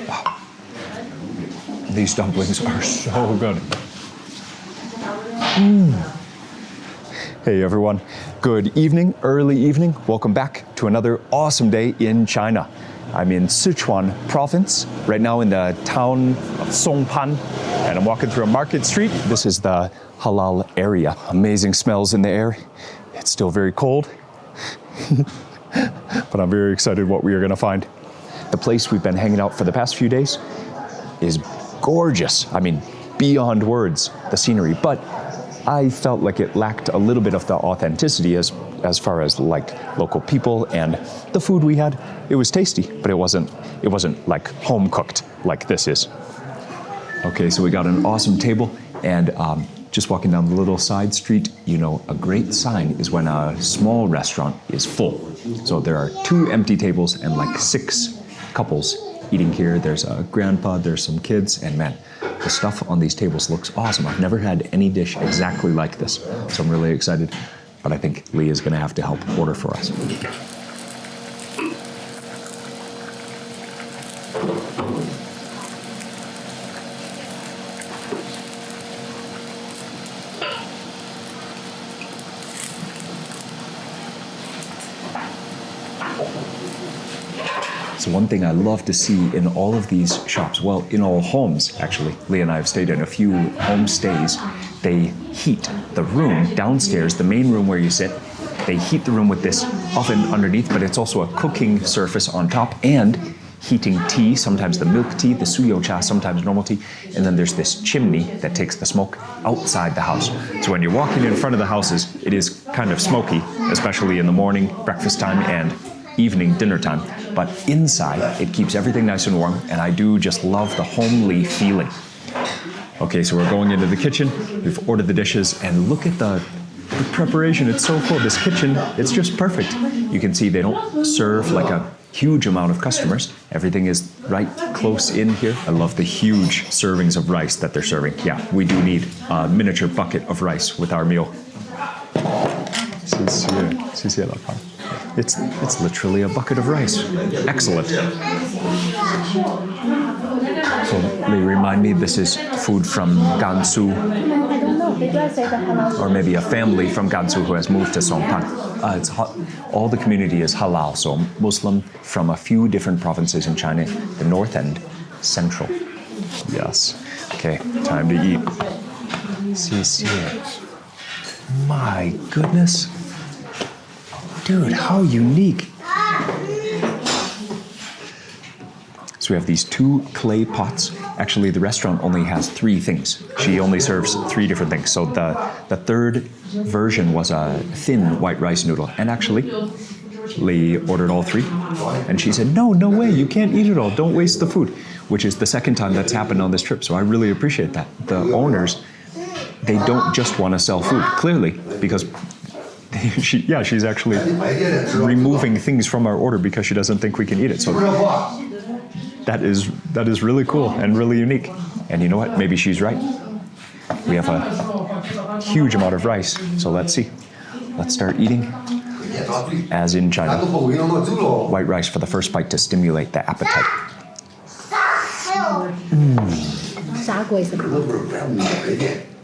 Wow. These dumplings are so good. Hey everyone, good evening, early evening. Welcome back to another awesome day in China. I'm in Sichuan province, right now in the town of Songpan, and I'm walking through a market street. This is the halal area. Amazing smells in the air. It's still very cold, but I'm very excited what we are gonna find. The place we've been hanging out for the past few days is gorgeous. I mean, beyond words, the scenery, but I felt like it lacked a little bit of the authenticity as far as like local people and the food we had. It was tasty, but it wasn't like home cooked like this is. Okay, so we got an awesome table, and just walking down the little side street, you know, a great sign is when a small restaurant is full. So there are 2 empty tables and like 6 couples eating here. There's a grandpa, there's some kids, and man, the stuff on these tables looks awesome. I've never had any dish exactly like this, so I'm really excited. But I think Lee is gonna have to help order for us. So one thing I love to see in all of these shops, well, in all homes actually, Lee and I have stayed in a few homestays, they heat the room downstairs, the main room where you sit, they heat the room with this oven underneath, but it's also a cooking surface on top and heating tea, sometimes the milk tea, the suyo cha, sometimes normal tea, and then there's this chimney that takes the smoke outside the house. So when you're walking in front of the houses, it is kind of smoky, especially in the morning, breakfast time, and evening dinner time, but inside it keeps everything nice and warm, and I do just love the homely feeling. Okay, so we're going into the kitchen, we've ordered the dishes, and look at the preparation. It's so cool. This kitchen, it's just perfect. You can see they don't serve like a huge amount of customers. Everything is right close in here. I love the huge servings of rice that they're serving. Yeah, we do need a miniature bucket of rice with our meal. It's literally a bucket of rice. Excellent. So they remind me this is food from Gansu, or maybe a family from Gansu who has moved to Songpan. All the community is halal, so Muslim from a few different provinces in China, the north and central. Yes. Okay, time to eat. My goodness. Dude, how unique. So we have these 2 clay pots. Actually, the restaurant only has 3 things. She only serves 3 different things. So the third version was a thin white rice noodle. And actually, Lee ordered all 3. And she said, no way, you can't eat it all. Don't waste the food. Which is the second time that's happened on this trip. So I really appreciate that. The owners, they don't just want to sell food, clearly, because she's actually removing things from our order because she doesn't think we can eat it. So that is really cool and really unique. And you know what? Maybe she's right. We have a huge amount of rice. So let's see. Let's start eating as in China. White rice for the first bite to stimulate the appetite.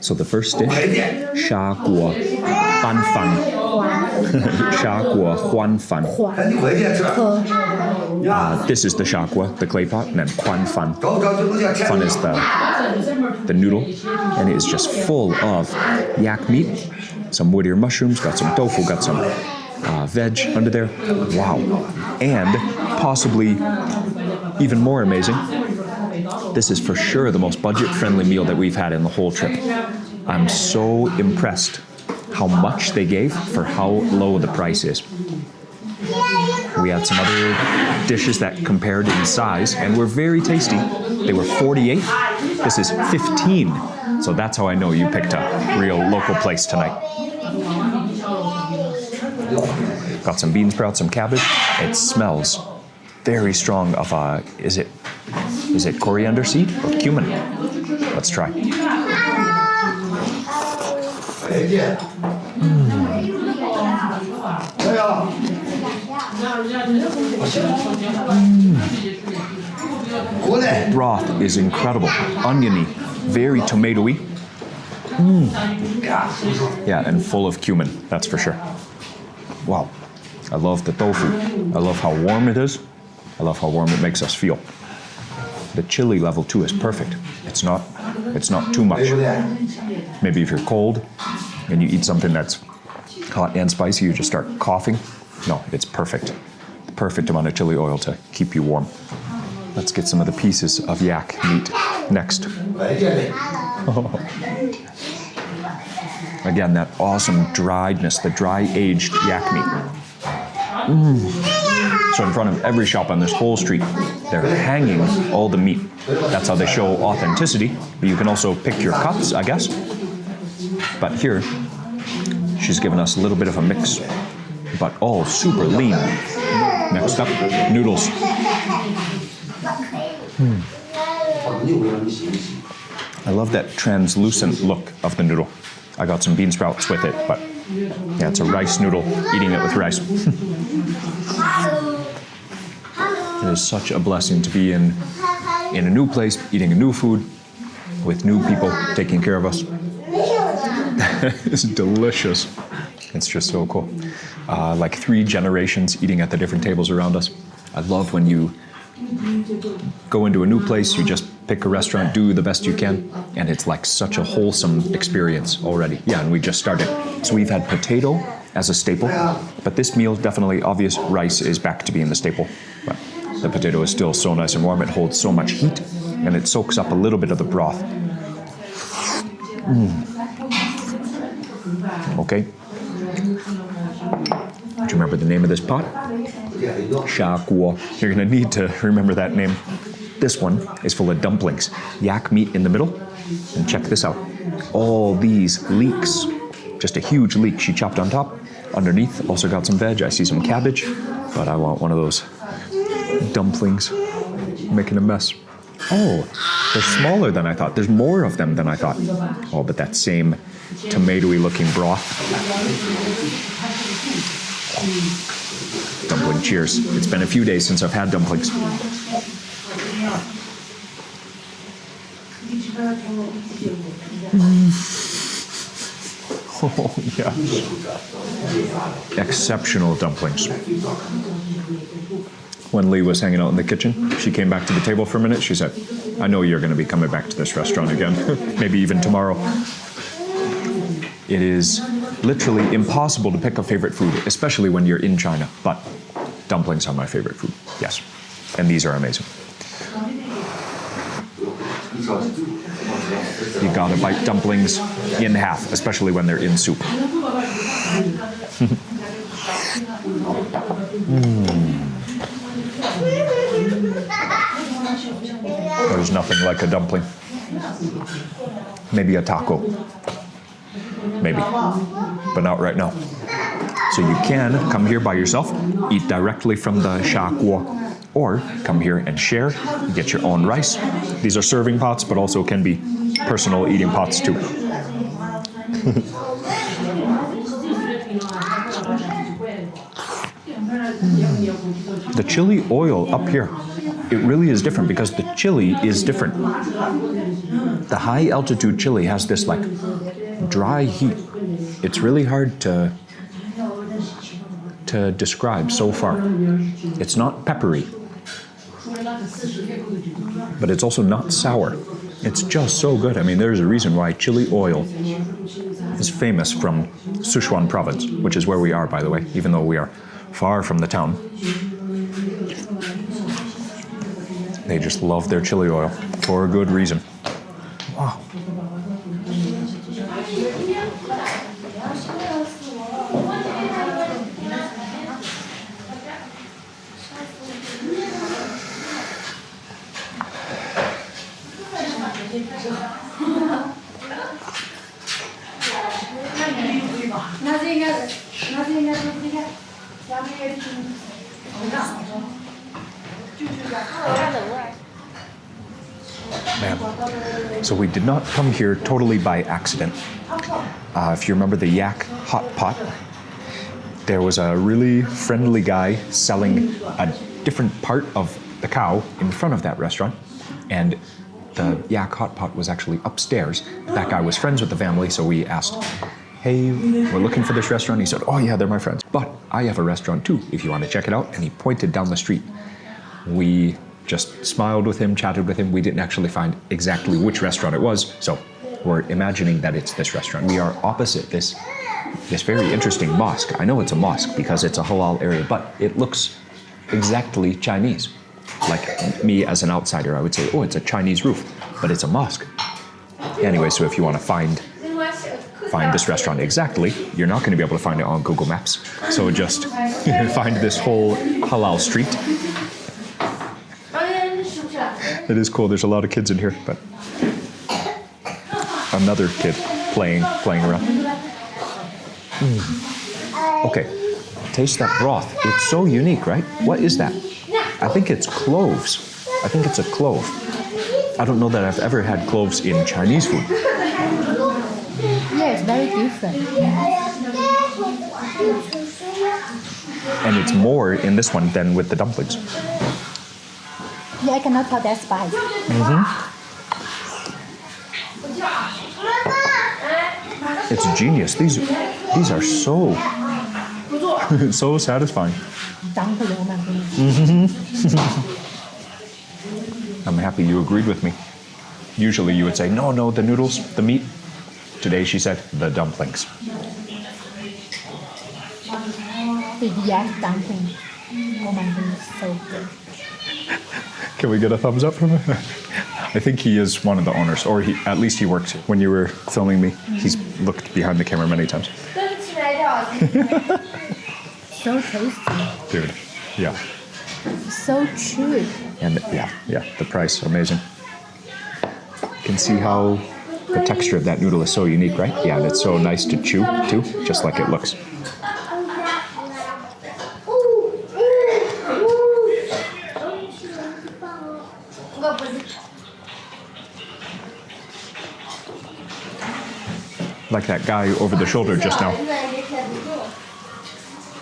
So the first dish, sha guo ban fan. Sha guo huan fan. This is the sha guo, the clay pot, and then huan fan. Fan is the noodle, and it is just full of yak meat, some wood ear mushrooms, got some tofu, got some veg under there. Wow. And possibly even more amazing, this is for sure the most budget-friendly meal that we've had in the whole trip. I'm so impressed how much they gave for how low the price is. We had some other dishes that compared in size and were very tasty. They were 48. This is 15. So that's how I know you picked a real local place tonight. Got some bean sprouts, some cabbage. It smells very strong of is it coriander seed or cumin? Let's try. The broth is incredible. Oniony, very tomatoey. Yeah, and full of cumin, that's for sure. Wow. I love the tofu. I love how warm it is. I love how warm it makes us feel. The chili level too is perfect. It's not too much. Maybe if you're cold and you eat something that's hot and spicy, you just start coughing. No, it's perfect. The perfect amount of chili oil to keep you warm. Let's get some of the pieces of yak meat next. Again, that awesome driedness, the dry aged yak meat. So in front of every shop on this whole street, they're hanging all the meat. That's how they show authenticity. But you can also pick your cuts, I guess. But here, she's given us a little bit of a mix, but all super lean. Next up, noodles. I love that translucent look of the noodle. I got some bean sprouts with it, but yeah, it's a rice noodle, eating it with rice. It is such a blessing to be in a new place, eating a new food, with new people taking care of us. It's delicious. It's just so cool. Like 3 generations eating at the different tables around us. I love when you go into a new place, you just pick a restaurant, do the best you can, and it's like such a wholesome experience already. Yeah, and we just started. So we've had potato as a staple, but this meal, definitely obvious, rice is back to being the staple. But the potato is still so nice and warm, it holds so much heat, and it soaks up a little bit of the broth. Okay. Do you remember the name of this pot? Sha guo. You're gonna need to remember that name. This one is full of dumplings, yak meat in the middle, and check this out. All these leeks, just a huge leek she chopped on top. Underneath, also got some veg. I see some cabbage, but I want one of those dumplings. Making a mess. Oh, they're smaller than I thought. There's more of them than I thought. Oh, but that same tomatoey looking broth. Dumpling cheers. It's been a few days since I've had dumplings. Oh, yeah. Exceptional dumplings. When Lee was hanging out in the kitchen, she came back to the table for a minute. She said, I know you're going to be coming back to this restaurant again, maybe even tomorrow. It is literally impossible to pick a favorite food, especially when you're in China, but dumplings are my favorite food, yes. And these are amazing. You gotta bite dumplings in half, especially when they're in soup. There's nothing like a dumpling. Maybe a taco. Maybe, but not right now. So you can come here by yourself, eat directly from the sha guo, or come here and share, get your own rice. These are serving pots, but also can be personal eating pots too. The chili oil up here, it really is different because the chili is different. The high altitude chili has this like dry heat. It's really hard to describe so far. It's not peppery, but it's also not sour. It's just so good. I mean, there's a reason why chili oil is famous from Sichuan province, which is where we are, by the way, even though we are far from the town. They just love their chili oil for a good reason. Wow. Man. So we did not come here totally by accident. If you remember the yak hot pot, there was a really friendly guy selling a different part of the cow in front of that restaurant. And the yak hot pot was actually upstairs. That guy was friends with the family, so we asked, hey, we're looking for this restaurant. He said, oh yeah, they're my friends. But I have a restaurant too, if you want to check it out. And he pointed down the street. We just smiled with him, chatted with him. We didn't actually find exactly which restaurant it was, so we're imagining that it's this restaurant. We are opposite this very interesting mosque. I know it's a mosque because it's a halal area, but it looks exactly Chinese. Like me as an outsider, I would say, oh, it's a Chinese roof, but it's a mosque. Anyway, so if you want to find this restaurant exactly, you're not going to be able to find it on Google Maps. So just find this whole halal street. It is cool. There's a lot of kids in here, but another kid playing around. Okay, taste that broth. It's so unique, right? What is that? I think it's cloves. I think it's a clove. I don't know that I've ever had cloves in Chinese food. Yeah, it's very different. And it's more in this one than with the dumplings. Yeah, I cannot tell that spice. It's genius. These are so so satisfying. I'm happy you agreed with me. Usually you would say, no, the noodles, the meat. Today she said, the dumplings. The yak dumpling. Oh my goodness, so good. Can we get a thumbs up from him? I think he is one of the owners, or at least he worked when you were filming me. He's looked behind the camera many times. So tasty. Dude, yeah. So cheap. And yeah, the price, amazing. You can see how the texture of that noodle is so unique, right? Yeah, and it's so nice to chew too, just like it looks. Like that guy over the shoulder just now.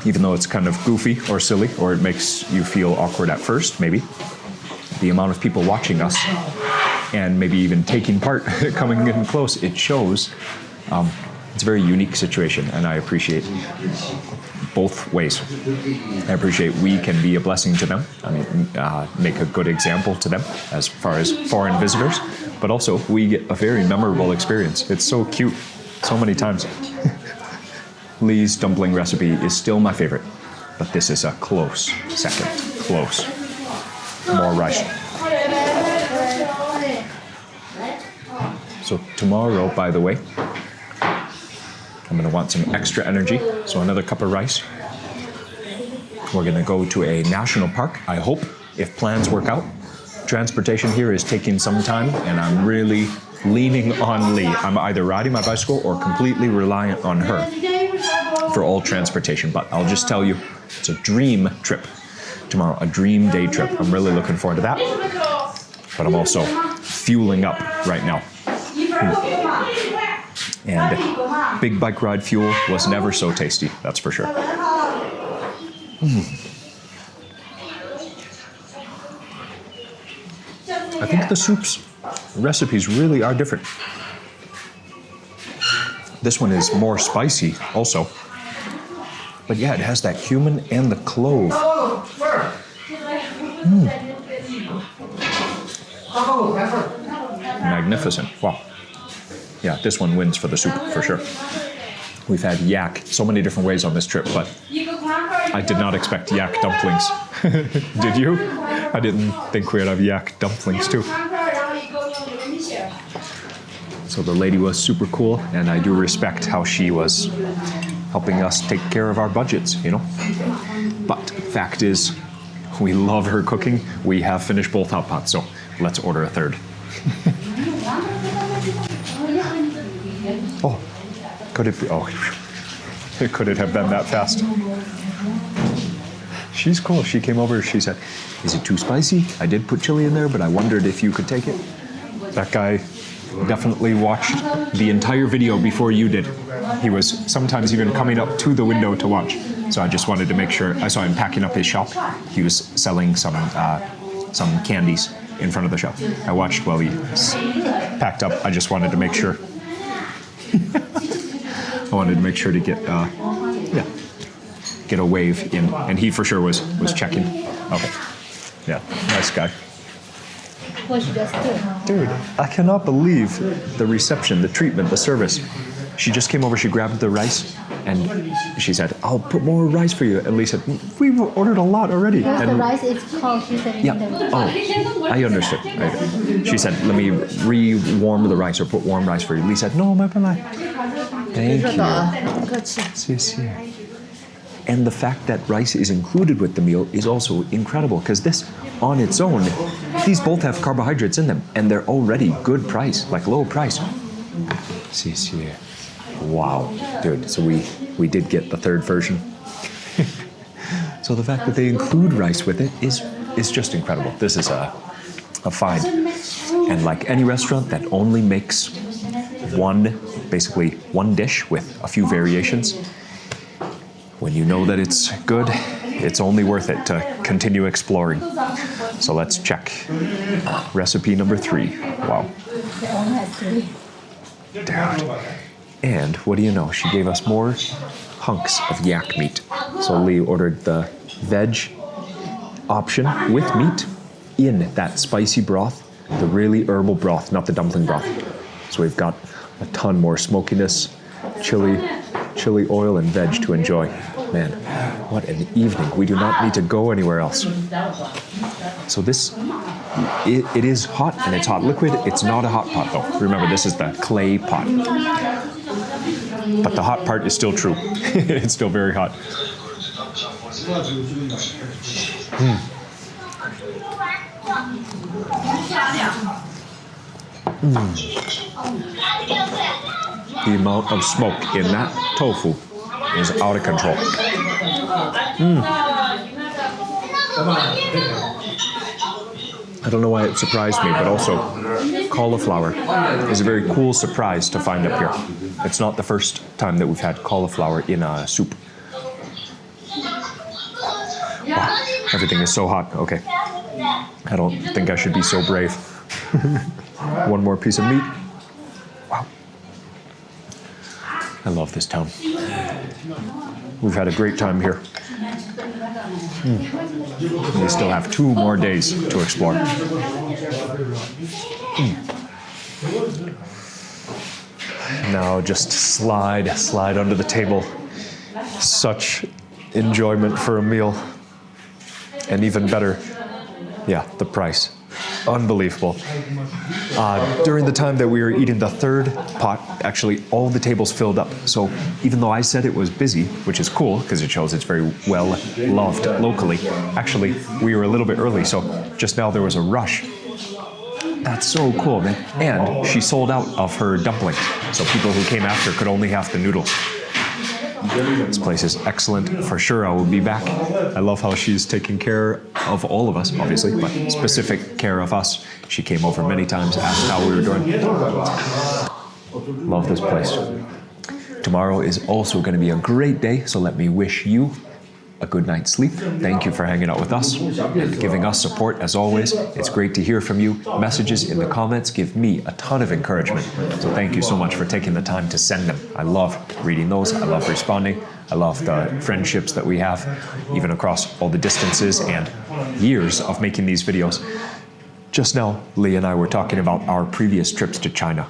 Even though it's kind of goofy or silly, or it makes you feel awkward at first, maybe, the amount of people watching us and maybe even taking part, coming in close, it shows it's a very unique situation, and I appreciate both ways. I appreciate we can be a blessing to them, make a good example to them as far as foreign visitors, but also we get a very memorable experience. It's so cute, so many times. Lee's dumpling recipe is still my favorite, but this is a close second. Close. More rice. So tomorrow, by the way, I'm gonna want some extra energy, so another cup of rice. We're gonna go to a national park, I hope, if plans work out. Transportation here is taking some time, and I'm really leaning on Lee. I'm either riding my bicycle or completely reliant on her for all transportation, but I'll just tell you, it's a dream trip tomorrow, a dream day trip. I'm really looking forward to that, but I'm also fueling up right now. And big bike ride fuel was never so tasty, that's for sure. I think the soup's recipes really are different. This one is more spicy also. But yeah, it has that cumin and the clove. Magnificent. Wow. Yeah, this one wins for the soup, for sure. We've had yak so many different ways on this trip, but I did not expect yak dumplings. Did you? I didn't think we'd have yak dumplings too. So the lady was super cool, and I do respect how she was helping us take care of our budgets, you know? But fact is, we love her cooking. We have finished both hot pots, so let's order a third. Oh, could it be? Oh, could it have been that fast? She's cool. She came over, she said, is it too spicy? I did put chili in there, but I wondered if you could take it. That guy definitely watched the entire video before you did. He was sometimes even coming up to the window to watch. So I just wanted to make sure. I saw him packing up his shop. He was selling some candies, in front of the shop. I watched while he packed up. I just wanted to make sure. I wanted to make sure to get a wave in, and he for sure was checking. Okay, yeah, nice guy. What she just did. Dude, I cannot believe the reception, the treatment, the service. She just came over, she grabbed the rice, and she said, "I'll put more rice for you." And Lee said, "We've ordered a lot already." Because And the rice is cold, she said. yeah. Oh, I understood. She said, "Let me re-warm the rice or put warm rice for you." Lee said, "No, my bad." Thank you. 客气。谢谢. And the fact that rice is included with the meal is also incredible because this, on its own, these both have carbohydrates in them and they're already good price, like low price. 谢谢. Wow, dude. So we did get the third version. So the fact that they include rice with it is just incredible. This is a find. And like any restaurant that only makes basically one dish with a few variations, when you know that it's good, it's only worth it to continue exploring. So let's check. Recipe number 3. Wow. They only have 3. Dude. And what do you know? She gave us more hunks of yak meat. So Lee ordered the veg option with meat in that spicy broth, the really herbal broth, not the dumpling broth. So we've got a ton more smokiness, chili oil, and veg to enjoy. Man, what an evening. We do not need to go anywhere else. So this, it is hot and it's hot liquid. It's not a hot pot though. Remember, this is the clay pot. But the hot part is still true. It's still very hot. The amount of smoke in that tofu is out of control. I don't know why it surprised me, but also cauliflower is a very cool surprise to find up here. It's not the first time that we've had cauliflower in a soup. Wow, everything is so hot. Okay, I don't think I should be so brave. One more piece of meat. Wow. I love this town. We've had a great time here. We still have 2 more days to explore. Now just slide under the table. Such enjoyment for a meal. And even better, yeah, the price. Unbelievable. During the time that we were eating the third pot, actually all the tables filled up. So even though I said it was busy, which is cool because it shows it's very well loved locally, actually we were a little bit early, so just now there was a rush. That's so cool, man. And she sold out of her dumplings, so people who came after could only have the noodles. This place is excellent. For sure, I will be back. I love how she's taking care of all of us, obviously, but specific care of us. She came over many times, asked how we were doing. Love this place. Tomorrow is also going to be a great day, so let me wish you a good night's sleep. Thank you for hanging out with us and giving us support as always. It's great to hear from you. Messages in the comments give me a ton of encouragement. So thank you so much for taking the time to send them. I love reading those. I love responding. I love the friendships that we have, even across all the distances and years of making these videos. Just now, Lee and I were talking about our previous trips to China.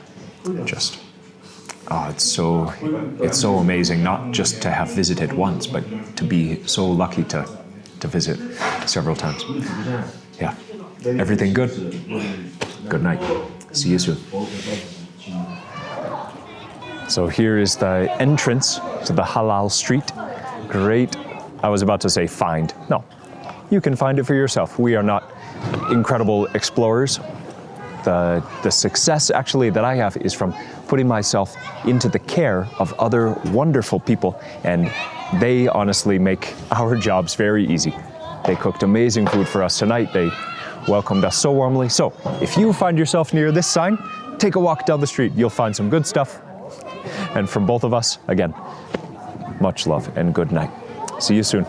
It's so amazing, not just to have visited once, but to be so lucky to visit several times. Yeah, everything good? Good night. See you soon. So here is the entrance to the halal street. Great, I was about to say find. No, you can find it for yourself. We are not incredible explorers. The success actually that I have is from putting myself into the care of other wonderful people, and they honestly make our jobs very easy. They cooked amazing food for us tonight. They welcomed us so warmly. So if you find yourself near this sign, take a walk down the street. You'll find some good stuff. And from both of us, again, much love and good night. See you soon.